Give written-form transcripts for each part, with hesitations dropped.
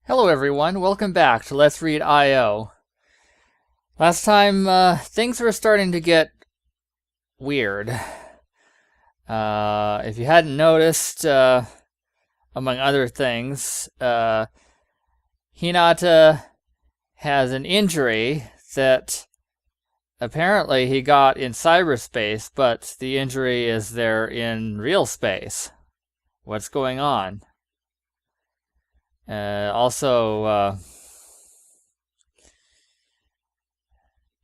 Hello everyone, welcome back to Let's Read I.O. Last time, things were starting to get weird. If you hadn't noticed, among other things, Hinata has an injury that apparently he got in cyberspace, but the injury is there in real space. What's going on? Also,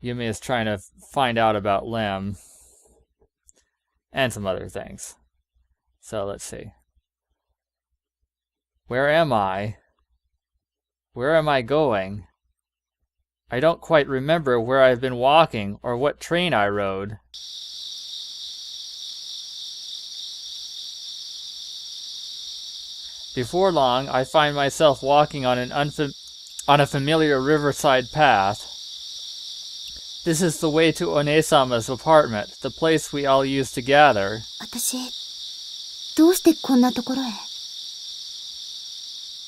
Yumi is trying to find out about Lem and some other things. So let's see. Where am I? Where am I going? I don't quite remember where I've been walking or what train I rode. Before long, I find myself walking on a familiar riverside path. This is the way to One-sama's apartment, the place we all used to gather. どうしてこんなところへ?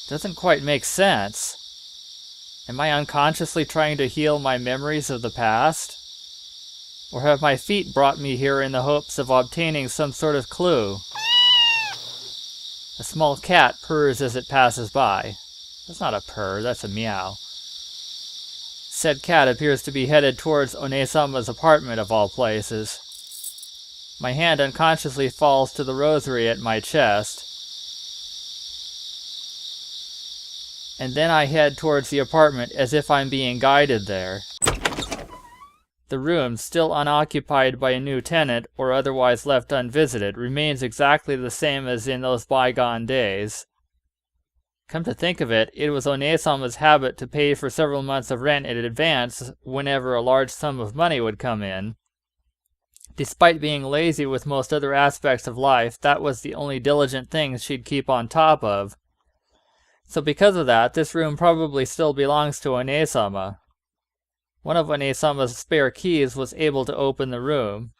Doesn't quite make sense. Am I unconsciously trying to heal my memories of the past? Or have my feet brought me here in the hopes of obtaining some sort of clue? A small cat purrs as it passes by. That's not a purr, that's a meow. Said cat appears to be headed towards One-sama's apartment of all places. My hand unconsciously falls to the rosary at my chest. And then I head towards the apartment as if I'm being guided there. The room, still unoccupied by a new tenant or otherwise left unvisited, remains exactly the same as in those bygone days. Come to think of it, it was One-sama's habit to pay for several months of rent in advance whenever a large sum of money would come in. Despite being lazy with most other aspects of life, that was the only diligent thing she'd keep on top of. So because of that, this room probably still belongs to One-sama. One of One-sama's spare keys was able to open the room.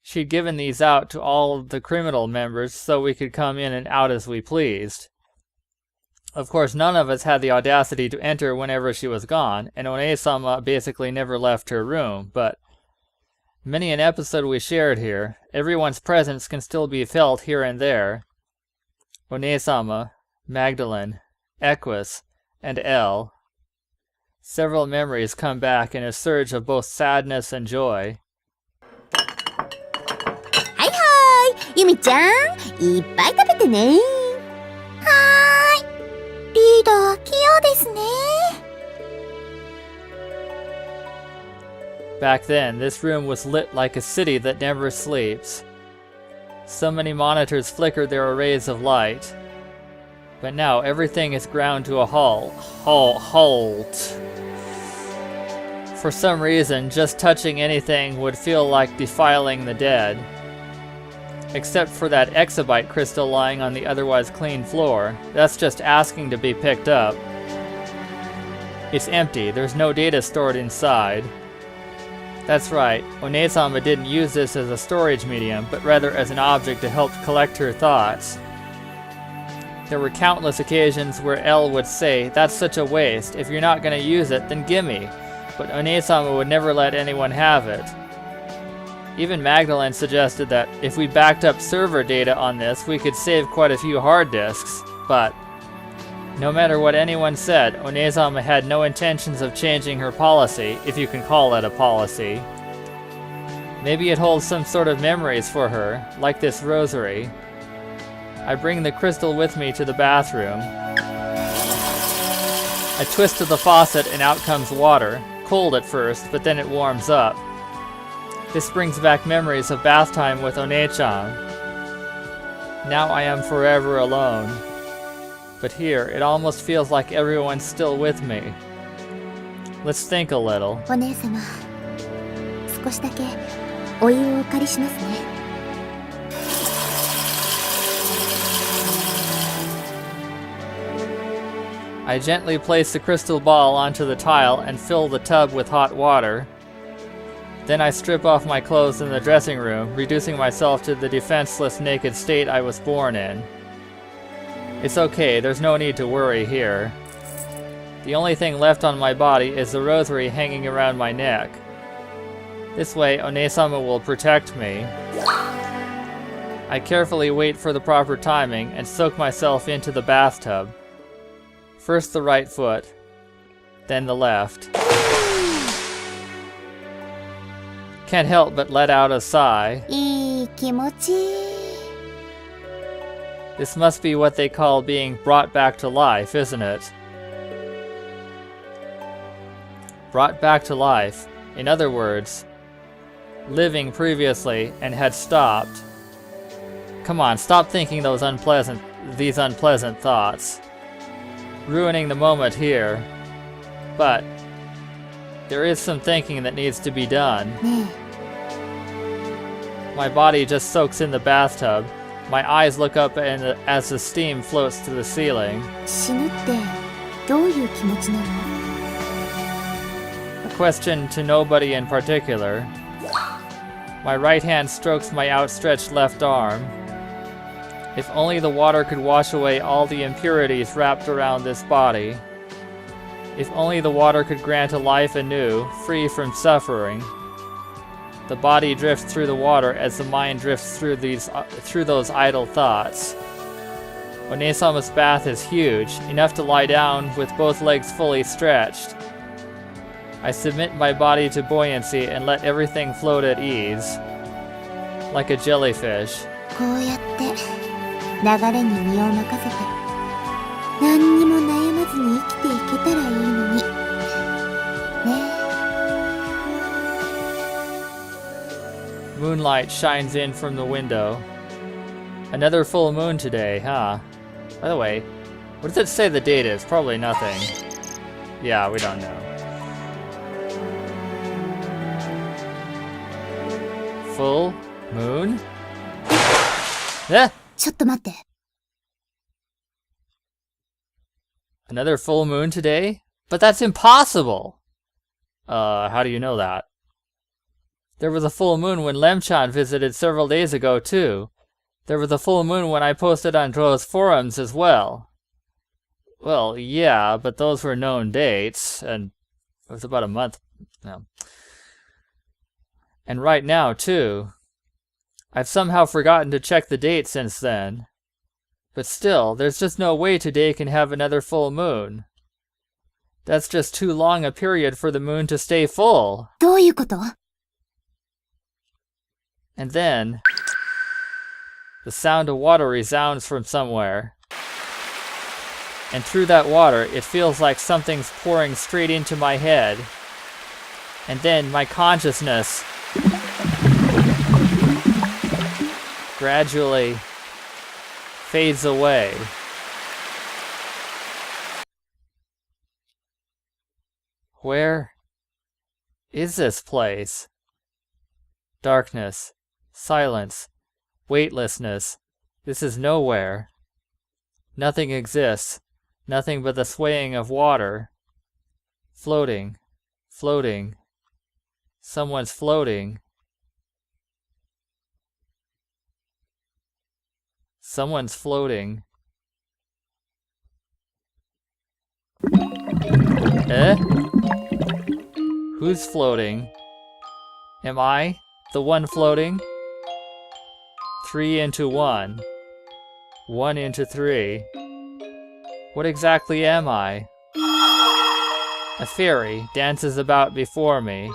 She'd given these out to all the criminal members so we could come in and out as we pleased. Of course, none of us had the audacity to enter whenever she was gone, and One-sama basically never left her room, but many an episode we shared here, everyone's presence can still be felt here and there. One-sama, Magdalene, Equus, and Elle. Several memories come back in a surge of both sadness and joy. はいはい、ユミちゃん、いっぱい食べてね。はーい、リーダー、器用ですね。Back then, this room was lit like a city that never sleeps. So many monitors flickered their arrays of light. But now everything is ground to a halt. For some reason, just touching anything would feel like defiling the dead. Except for that exabyte crystal lying on the otherwise clean floor. That's just asking to be picked up. It's empty, there's no data stored inside. That's right, One-sama didn't use this as a storage medium, but rather as an object to help collect her thoughts. There were countless occasions where Elle would say, "That's such a waste, if you're not going to use it, then gimme." But One-sama would never let anyone have it. Even Magdalene suggested that if we backed up server data on this, we could save quite a few hard disks, but no matter what anyone said, One-sama had no intentions of changing her policy, if you can call it a policy. Maybe it holds some sort of memories for her, like this rosary. I bring the crystal with me to the bathroom. I twist to the faucet and out comes water, cold at first, but then it warms up. This brings back memories of bath time with One-chan. Now I am forever alone. But here, it almost feels like everyone's still with me. Let's think a little. お姉様、少しだけお湯をお借りしますね。I gently place the crystal ball onto the tile and fill the tub with hot water. Then I strip off my clothes in the dressing room, reducing myself to the defenseless naked state I was born in. It's okay, there's no need to worry here. The only thing left on my body is the rosary hanging around my neck. This way, One-sama will protect me. I carefully wait for the proper timing and soak myself into the bathtub. First the right foot, then the left. Can't help but let out a sigh. いい気持ち。 This must be what they call being brought back to life, isn't it? Brought back to life. In other words, living previously and had stopped. Come on, stop thinking these unpleasant thoughts. Ruining the moment here. But there is some thinking that needs to be done. ね My body just soaks in the bathtub. My eyes look up as the steam floats to the ceiling. え、死ぬってどういう気持ちなの？ A question to nobody in particular. My right hand strokes my outstretched left arm. If only the water could wash away all the impurities wrapped around this body. If only the water could grant a life anew, free from suffering. The body drifts through the water as the mind drifts through those idle thoughts. One-sama's bath is huge, enough to lie down with both legs fully stretched. I submit my body to buoyancy and let everything float at ease, like a jellyfish. こうやって流れに身を任せて何にも悩まずに生きていけたらいいのに。ね Moonlight shines in from the window. Another full moon today, huh? By the way, what does it say the date is? Probably nothing. Yeah, we don't know. Full moon? Eh? ちょっと待って。 Another full moon today? But that's impossible! How do you know that? There was a full moon when Lemchan visited several days ago, too. There was a full moon when I posted on Dro's forums as well. Well, yeah, but those were known dates, and it was about a month now. And right now, too. I've somehow forgotten to check the date since then. But still, there's just no way today can have another full moon. That's just too long a period for the moon to stay full. どういうこと？ And then, the sound of water resounds from somewhere. And through that water, it feels like something's pouring straight into my head. And then my consciousness gradually fades away. Where is this place? Darkness. Silence, weightlessness. This is nowhere. Nothing exists, nothing but the swaying of water. Floating, floating. Someone's floating. Someone's floating. Eh? Who's floating? Am I the one floating? 3 into 1. 1 into 3. What exactly am I? A fairy dances about before me.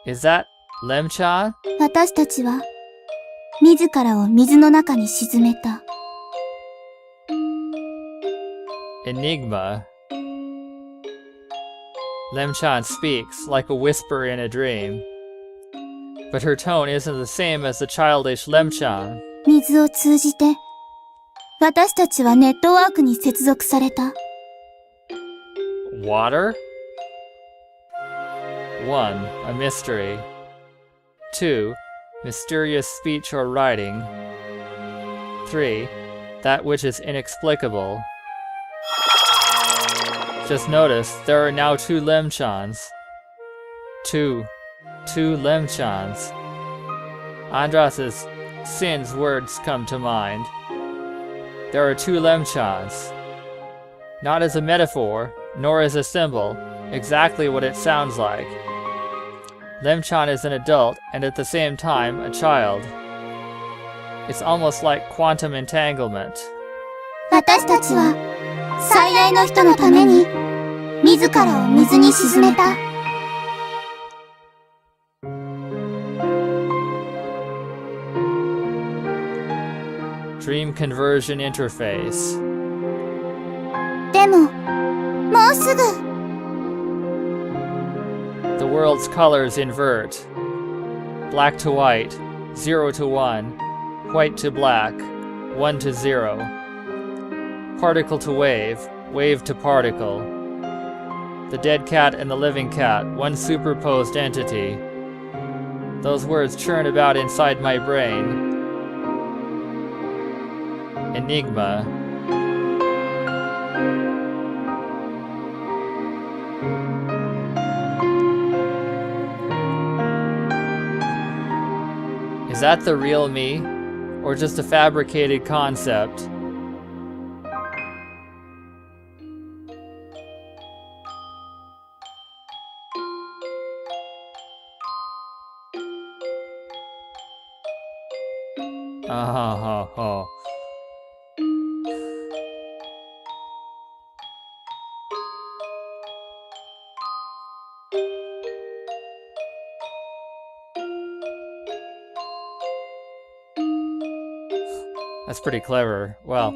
Is that Lemchan? 私たちは自らを水の中に沈めた。 Enigma. Lemchan speaks like a whisper in a dream. But her tone isn't the same as the childish Lemchan. 水を通じて私たちはネットワークに接続された。 Water? 1. A mystery. 2. Mysterious speech or writing. 3. That which is inexplicable. Just notice, there are now 2 Lemchans. 2 Lemchans. Andras's Sin's words come to mind. There are 2 Lemchans. Not as a metaphor, nor is a symbol, exactly what it sounds like. Lemchan is an adult and at the same time a child. It's almost like quantum entanglement. 私たちは最愛の人のために自らを水に沈めた。Dream Conversion Interface. でも、もうすぐ。The world's colors invert. Black to white, 0 to 1, white to black, 1 to 0. Particle to wave, wave to particle. The dead cat and the living cat, one superposed entity. Those words churn about inside my brain. Enigma. Is that the real me, or just a fabricated concept? Oh. That's pretty clever. Well,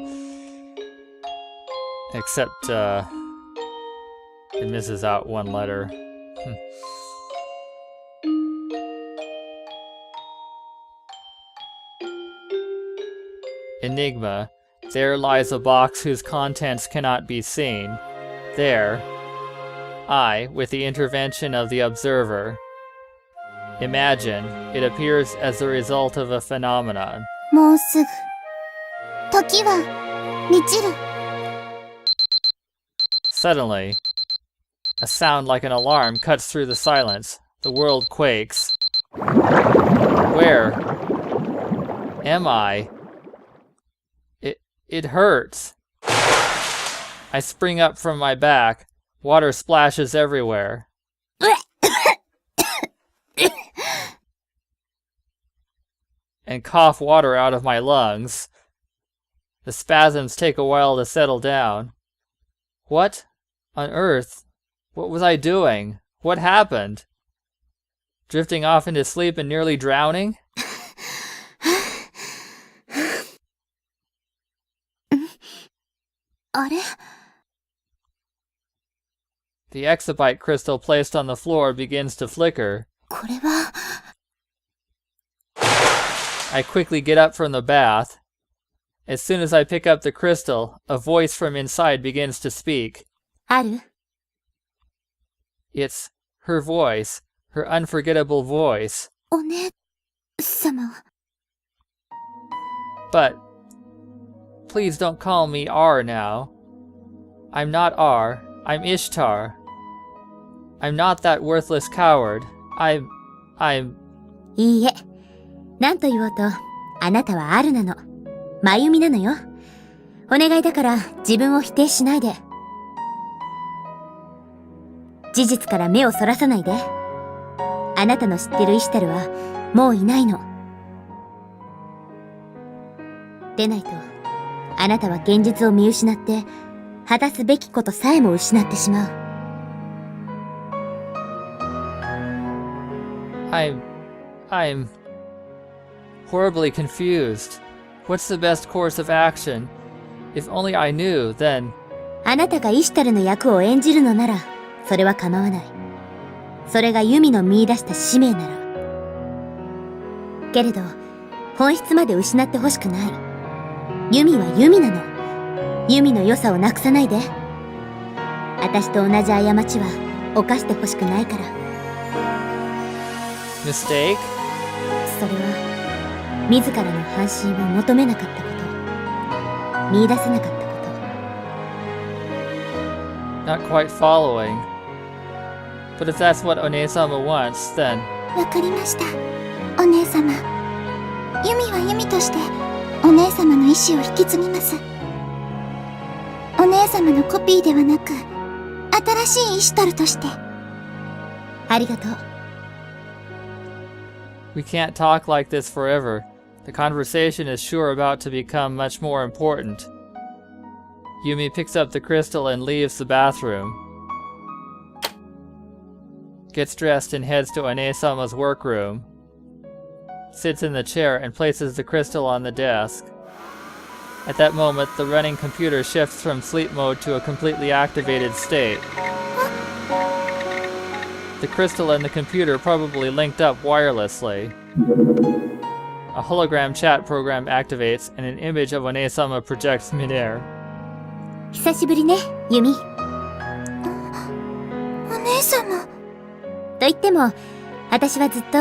except it misses out one letter. Enigma. There lies a box whose contents cannot be seen. There, I, with the intervention of the observer. Imagine, it appears as the result of a phenomenon. もうすぐ。時は満ちる。Suddenly, a sound like an alarm cuts through the silence. The world quakes. Where am I? It hurts. I spring up from my back. Water splashes everywhere. And cough water out of my lungs. The spasms take a while to settle down. What on earth? What was I doing? What happened? Drifting off into sleep and nearly drowning? あれ The exabyte crystal placed on the floor begins to flicker. これは I quickly get up from the bath. As soon as I pick up the crystal, a voice from inside begins to speak. ある It's her voice, her unforgettable voice. お姉様 But please don't call me R now. I'm not R. I'm Ishtar. I'm not that worthless coward. I'm... いいえ。なんと言おうと、あなたはアルなの。真由美なのよ。お願いだから自分を否定しないで。事実から目をそらさないで。あなたの知ってるイシュタルはもういないの。でないと、あなたは現実を見失って、果たすべきことさえも失ってしまう。I'm horribly confused. What's the best course of action? If only I knew, then... あなたがイシュタルの役を演じるのなら、それは構わない。それがユミの見出した使命なら。けれど、本質まで失ってほしくない。ユミはユミなの。ユミの良さをなくさないで。私と同じ過ちは犯してほしくないから。Mistake? それは、自らの半身を求めなかったこと。見出せなかったこと。 Not quite following. But if that's what One-sama wants, then... わかりました。お姉様。ユミはユミとして、お姉様の意志を引き継ぎます。お姉様のコピーではなく、新しいイシュタルとして。ありがとう。We can't talk like this forever. The conversation is sure about to become much more important. Yumi picks up the crystal and leaves the bathroom. Gets dressed and heads to Ane-sama's workroom. Sits in the chair and places the crystal on the desk. At that moment, the running computer shifts from sleep mode to a completely activated state. The crystal and the computer probably linked up wirelessly. A hologram chat program activates and an image of Ane-sama projects midair. 久しぶりね、ユミ。お姉様。と言っても、私はずっと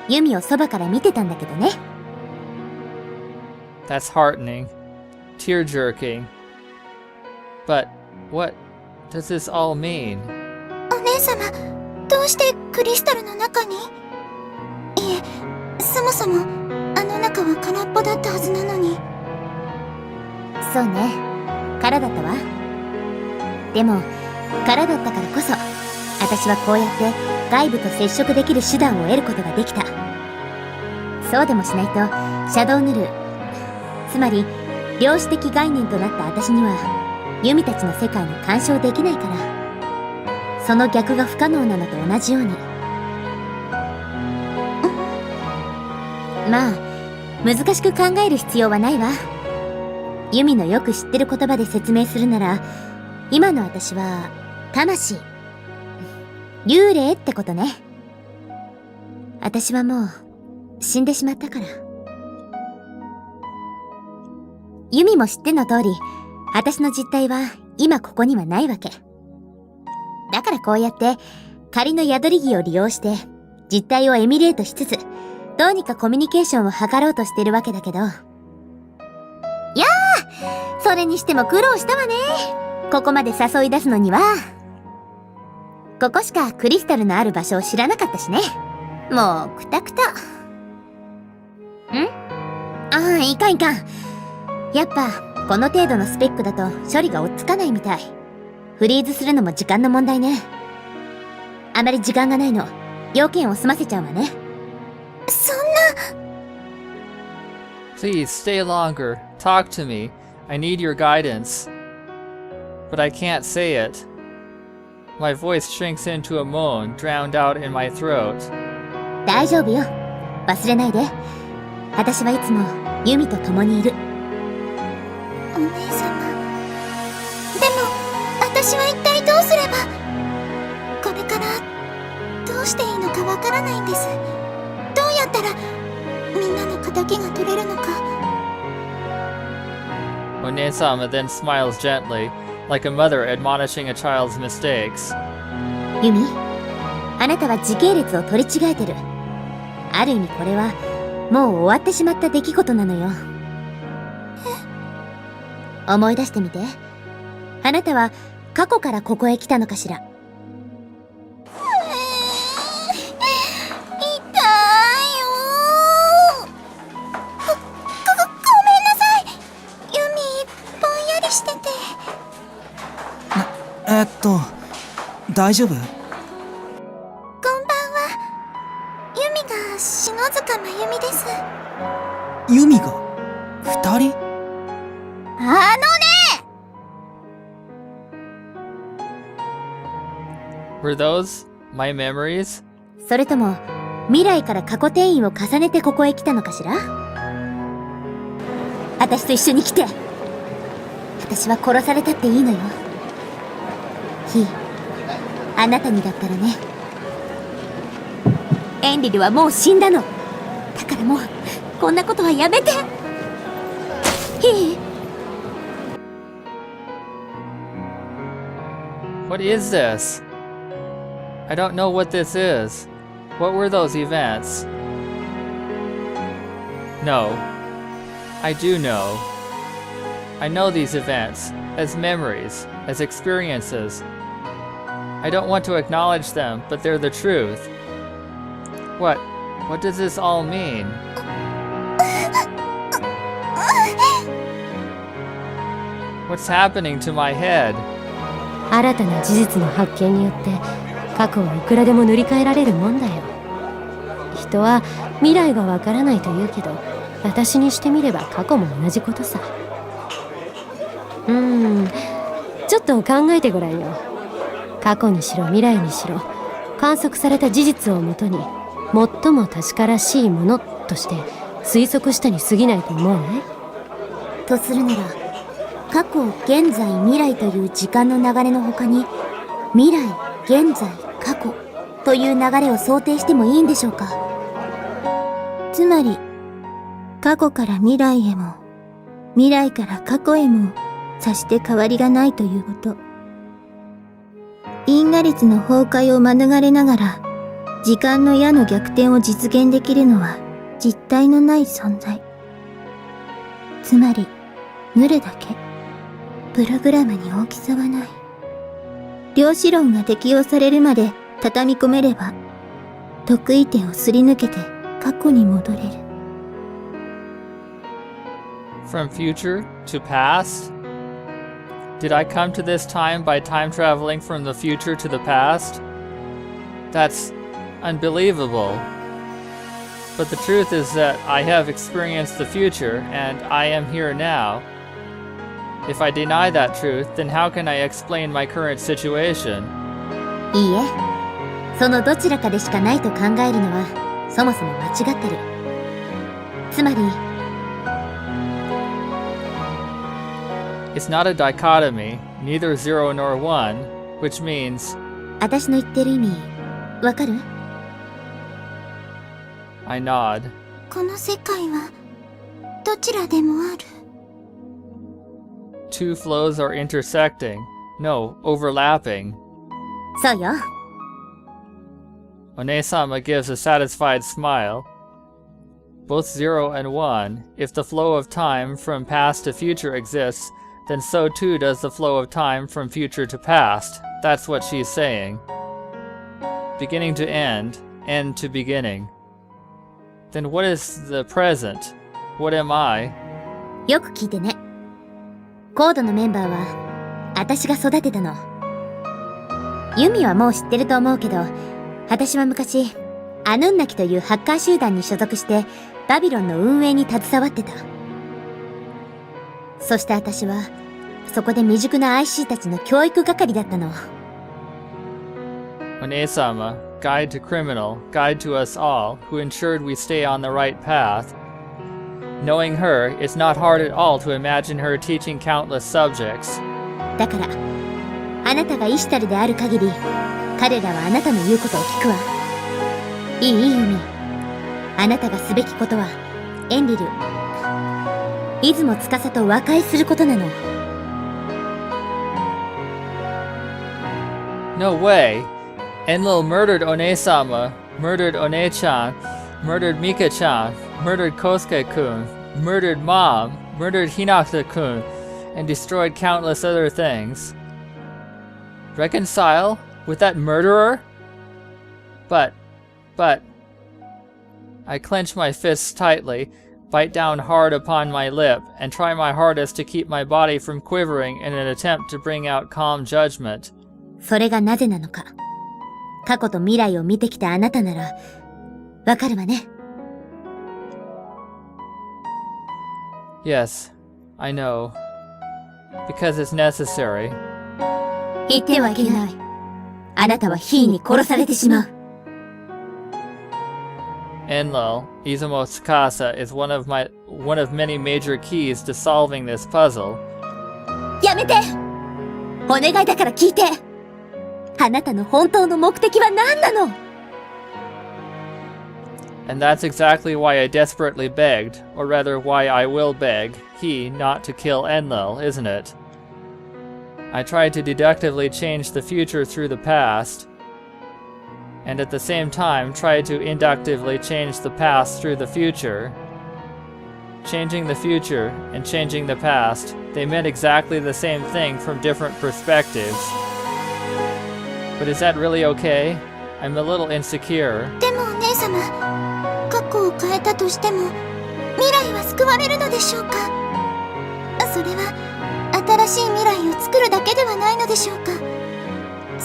ユミをそばから見てたんだけどね。That's heartening. Tear-jerking. But what does this all mean? お姉様、どうしてクリスタルの中に？いえ、そもそもあの中は空っぽだったはずなのに。そうね、空だったわ。でも空だったからこそ、私はこうやって外部と接触できる手段を得ることができた。そうでもしないとシャドウヌル、つまり量子的概念となった私にはユミたちの世界に干渉できないから、その逆が不可能なのと同じように。まあ難しく考える必要はないわ。ユミのよく知ってる言葉で説明するなら、今の私は魂、幽霊ってことね。私はもう死んでしまったから。ユミも知っての通り、私の実体は今ここにはないわけ。だからこうやって仮の宿り木を利用して実体をエミュレートしつつ、どうにかコミュニケーションを図ろうとしてるわけだけど。いやー、それにしても苦労したわね。ここまで誘い出すのには。ここしかクリスタルのある場所を知らなかったしね。もうクタクタ。いかんいかん。やっぱこの程度のスペックだと処理が追っつかないみたい。フリーズするのも時間の問題ね。あまり時間がないの。要件を済ませちゃうわね。そんな。 Please stay longer. Talk to me. I need your guidance. But I can't say it. My voice shrinks into a moan, drowned out in my throat. 大丈夫よ。忘れないで。私はいつもユミと共にいる。お姉様。でも私は一体どうすれば。これからどうしていいのかわからないんです。どうやったらみんなの敵が取れるのか。One-sama then smiles gently, like a mother admonishing a child's mistakes. ユミ、あなたは時系列を取り違えてる。ある意味これはもう終わってしまった出来事なのよ。思い出してみて。あなたは過去からここへ来たのかしら。大丈夫？こんばんは。ユミが篠塚真由美です。ユミが2人？あのね。 Were those my memories? それとも未来から過去転移を重ねてここへ来たのかしら。私と一緒に来て。私は殺されたっていいのよ。あなたにだったらね。エンリルはもう死んだの。だからもうこんなことはやめて。What is this? I don't know what this is. What were those events? No. I do know. I know these events as memories, as experiences. I don't want to acknowledge them, but they're the truth. What does this all mean? What's happening to my head? 新たな事実の発見によって過去はいくらでも塗り替えられるもんだよ。人は未来がわからないと言うけど、私にしてみれば過去も同じことさ。ちょっと考えてごらんよ。過去にしろ未来にしろ、観測された事実をもとに最も確からしいものとして推測したに過ぎないと思わない？とするなら、過去、現在、未来という時間の流れの他に、未来、現在、過去という流れを想定してもいいんでしょうか。つまり、過去から未来へも、未来から過去へも、さして変わりがないということ。因果律の崩壊を免れながら、時間の矢の逆転を実現できるのは実体のない存在。つまり、ヌルだけ。プログラムに大きさはない。量子論が適用されるまで畳み込めれば、得意点をすり抜けて過去に戻れる。From future to past? Did I come to this time by time traveling from the future to the past? That's unbelievable. But the truth is that I have experienced the future and I am here now. If I deny that truth, then how can I explain my current situation? いいえ、そのどちらかでしかないと考えるのはそもそも間違ってる。つまり、It's not a dichotomy, neither zero nor one, which means 私の言ってる意味、わかる？ I nod. この世界はどちらでもある。Two flows are intersecting. No, overlapping. そうよ。One-sama gives a satisfied smile. Both 0 and 1. If the flow of time from past to future exists, then so too does the flow of time from future to past. That's what she's saying. Beginning to end, end to beginning. Then what is the present? What am I? よく聞いてね。コードのメンバーは私が育てたの。ユミはもう知ってると思うけど、私は昔アヌンナキというハッカー集団に所属してバビロンの運営に携わってた。そして私はそこで未熟な IC たちの教育係だったの。One-sama, guide to criminal, guide to us all, who ensured we stay on the right path. Knowing her, it's not hard at all to imagine her teaching countless subjects. だから、あなたがイシュタルである限り、彼らはあなたの言うことを聞くわ。いいユミ。あなたがすべきことは、エンリル、出雲司と和解することなの。No way! Enlil murdered One-sama, murdered One-chan, murdered Mika-chan, murdered Kosuke-kun, murdered Mom, murdered Hinata-kun, and destroyed countless other things. Reconcile with that murderer? But... I clench my fists tightly, bite down hard upon my lip, and try my hardest to keep my body from quivering in an attempt to bring out calm judgment. それがなぜなのか。過去と未来を見てきたあなたなら、わかるわね。Yes, I know. Because it's necessary. 言ってはいけない。あなたはヒーに殺されてしまう。Enlil, Izumo Tsukasa, is one of many major keys to solving this puzzle. やめて！お願いだから聞いて！あなたの本当の目的は何なの？ And that's exactly why I desperately begged, or rather why I will beg, he not to kill Enlil, isn't it? I tried to deductively change the future through the past, and at the same time tried to inductively change the past through the future. Changing the future and changing the past, they meant exactly the same thing from different perspectives. But is that really okay? I'm a little insecure. でもお姉様、過去を変えたとしても未来は救われるのでしょうか？それは新しい未来を作るだけではないのでしょうか？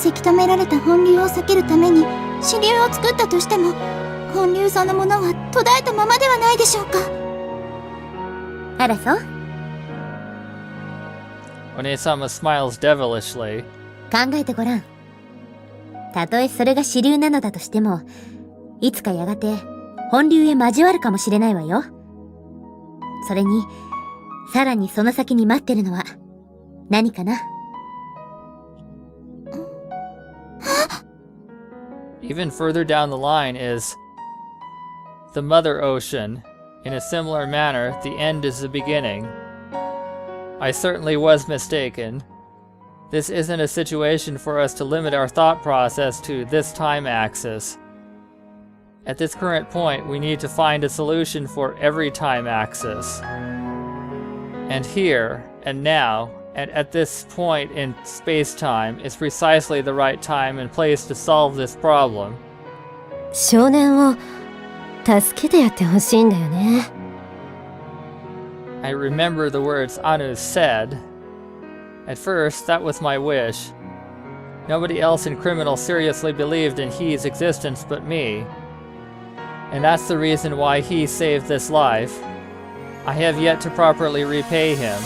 せき止められた本流を避けるために支流を作ったとしても、本流そのものは途絶えたままではないでしょうか。あらそう？ One-sama smiles devilishly. 考えてごらん。たとえそれが支流なのだとしても、いつかやがて本流へ交わるかもしれないわよ。それに、さらにその先に待ってるのは何かな。Even further down the line is the Mother Ocean. In a similar manner, the end is the beginning. I certainly was mistaken. This isn't a situation for us to limit our thought process to this time axis. At this current point, we need to find a solution for every time axis. And here, and now, and at this point in space-time is precisely the right time and place to solve this problem. 少年を助けてやってほしいんだよね。I remember the words Anu said. At first, that was my wish. Nobody else in Criminal seriously believed in He's existence but me. And that's the reason why he saved this life. I have yet to properly repay him.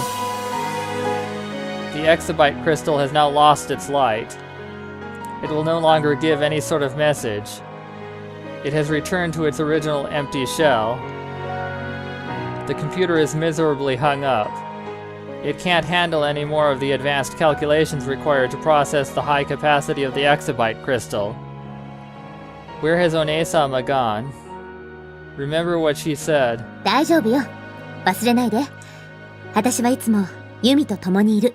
The exabyte crystal has now lost its light. It will no longer give any sort of message. It has returned to its original empty shell. The computer is miserably hung up. It can't handle any more of the advanced calculations required to process the high capacity of the exabyte crystal. Where has One-sama gone? Remember what she said. 大丈夫よ。忘れないで。私はいつもユミと共にいる。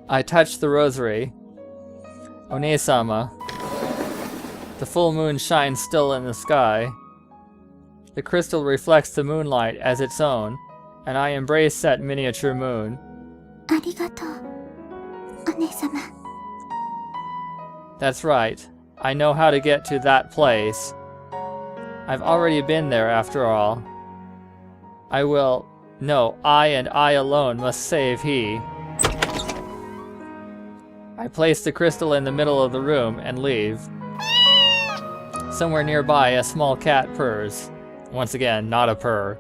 I touched the rosary. One-sama. The full moon shines still in the sky. The crystal reflects the moonlight as its own, and I embrace that miniature moon. ありがとう、お姉様。That's right. I know how to get to that place. I've already been there after all. I will... No, I and I alone must save he. I place the crystal in the middle of the room and leave. Somewhere nearby, a small cat purrs. Once again, not a purr.